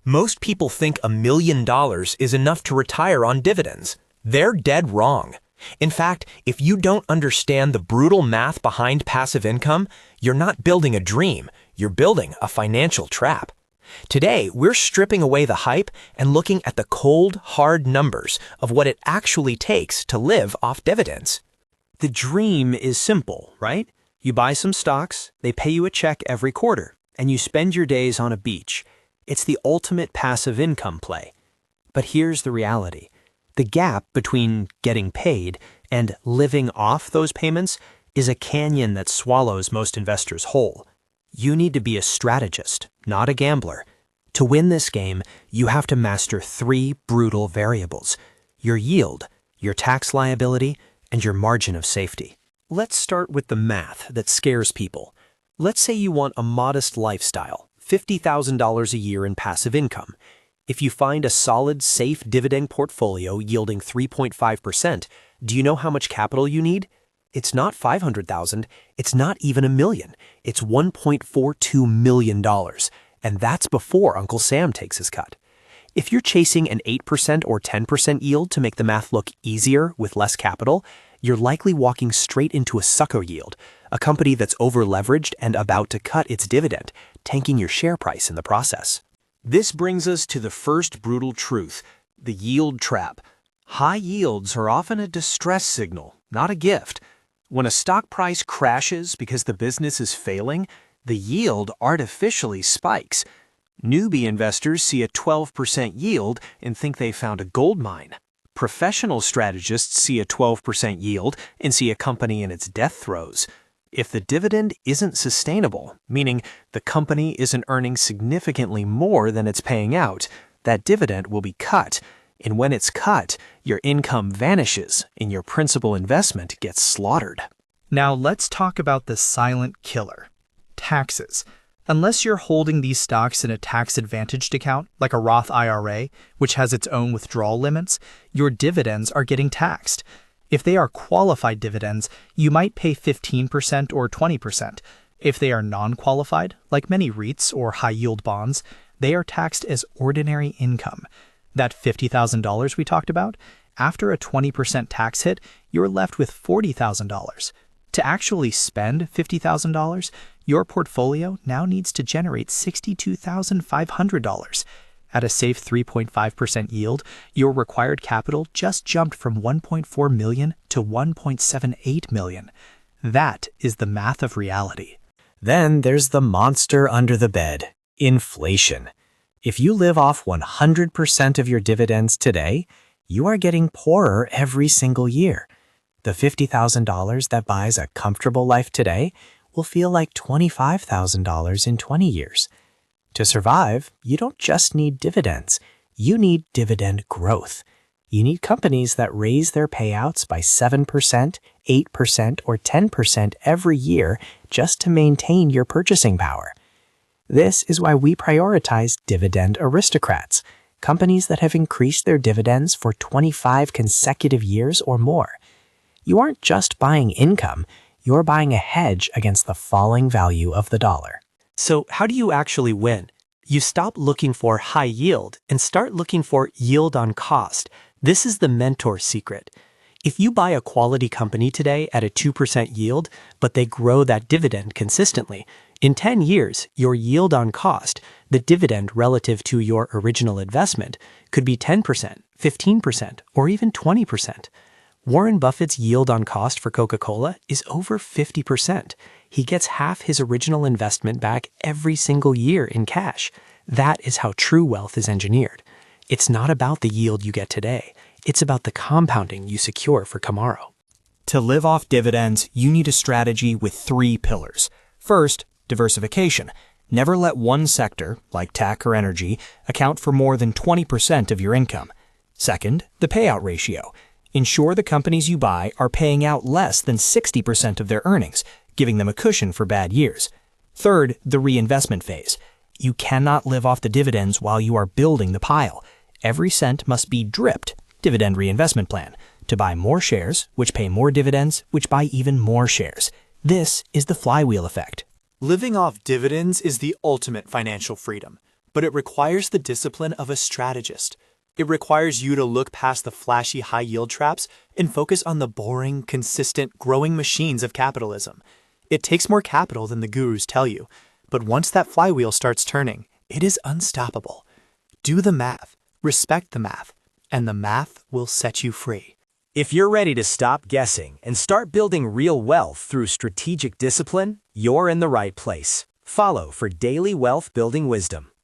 Most people think $1 million is enough to retire on dividends. They're dead wrong. In fact, if you don't understand the brutal math behind passive income, you're not building a dream, you're building a financial trap. Today, we're stripping away the hype and looking at the cold, hard numbers of what it actually takes to live off dividends. The dream is simple, right? You buy some stocks, they pay you a check every quarter, and you spend your days on a beach. It's the ultimate passive income play. But here's the reality. The gap between getting paid and living off those payments is a canyon that swallows most investors whole. You need to be a strategist, not a gambler. To win this game, you have to master 3 brutal variables: your yield, your tax liability, and your margin of safety. Let's start with the math that scares people. Let's say you want a modest lifestyle, $50,000 a year in passive income. If you find a solid, safe dividend portfolio yielding 3.5%, do you know how much capital you need? It's not $500,000, it's not even $1 million. It's $1.42 million, and that's before Uncle Sam takes his cut. If you're chasing an 8% or 10% yield to make the math look easier with less capital, you're likely walking straight into a sucker yield, a company that's over-leveraged and about to cut its dividend, tanking your share price in the process. This brings us to the first brutal truth, the yield trap. High yields are often a distress signal, not a gift. When a stock price crashes because the business is failing, the yield artificially spikes. Newbie investors see a 12% yield and think they found a gold mine. Professional strategists see a 12% yield and see a company in its death throes. If the dividend isn't sustainable, meaning the company isn't earning significantly more than it's paying out, that dividend will be cut. And when it's cut, your income vanishes and your principal investment gets slaughtered. Now let's talk about the silent killer, taxes. Unless you're holding these stocks in a tax-advantaged account, like a Roth IRA, which has its own withdrawal limits, your dividends are getting taxed. If they are qualified dividends, you might pay 15% or 20%. If they are non-qualified, like many REITs or high-yield bonds, they are taxed as ordinary income. That $50,000 we talked about, after a 20% tax hit, you're left with $40,000. To actually spend $50,000, your portfolio now needs to generate $62,500. At a safe 3.5% yield, your required capital just jumped from $1.4 million to $1.78 million. That is the math of reality. Then there's the monster under the bed, inflation. If you live off 100% of your dividends today, you are getting poorer every single year. The $50,000 that buys a comfortable life today will feel like $25,000 in 20 years. To survive, you don't just need dividends, you need dividend growth. You need companies that raise their payouts by 7%, 8%, or 10% every year just to maintain your purchasing power. This is why we prioritize dividend aristocrats, companies that have increased their dividends for 25 consecutive years or more. You aren't just buying income, you're buying a hedge against the falling value of the dollar. So how do you actually win? You stop looking for high yield and start looking for yield on cost. This is the mentor secret. If you buy a quality company today at a 2% yield, but they grow that dividend consistently, in 10 years, your yield on cost, the dividend relative to your original investment, could be 10%, 15%, or even 20%. Warren Buffett's yield on cost for Coca-Cola is over 50%. He gets half his original investment back every single year in cash. That is how true wealth is engineered. It's not about the yield you get today. It's about the compounding you secure for tomorrow. To live off dividends, you need a strategy with 3 pillars. First, diversification. Never let one sector, like tech or energy, account for more than 20% of your income. Second, the payout ratio. Ensure the companies you buy are paying out less than 60% of their earnings, giving them a cushion for bad years. Third, the reinvestment phase. You cannot live off the dividends while you are building the pile. Every cent must be dripped, dividend reinvestment plan, to buy more shares, which pay more dividends, which buy even more shares. This is the flywheel effect. Living off dividends is the ultimate financial freedom. but it requires the discipline of a strategist. It requires you to look past the flashy high-yield traps and focus on the boring, consistent, growing machines of capitalism. It takes more capital than the gurus tell you, but once that flywheel starts turning, it is unstoppable. Do the math, respect the math, and the math will set you free. If you're ready to stop guessing and start building real wealth through strategic discipline, you're in the right place. Follow for daily wealth building wisdom.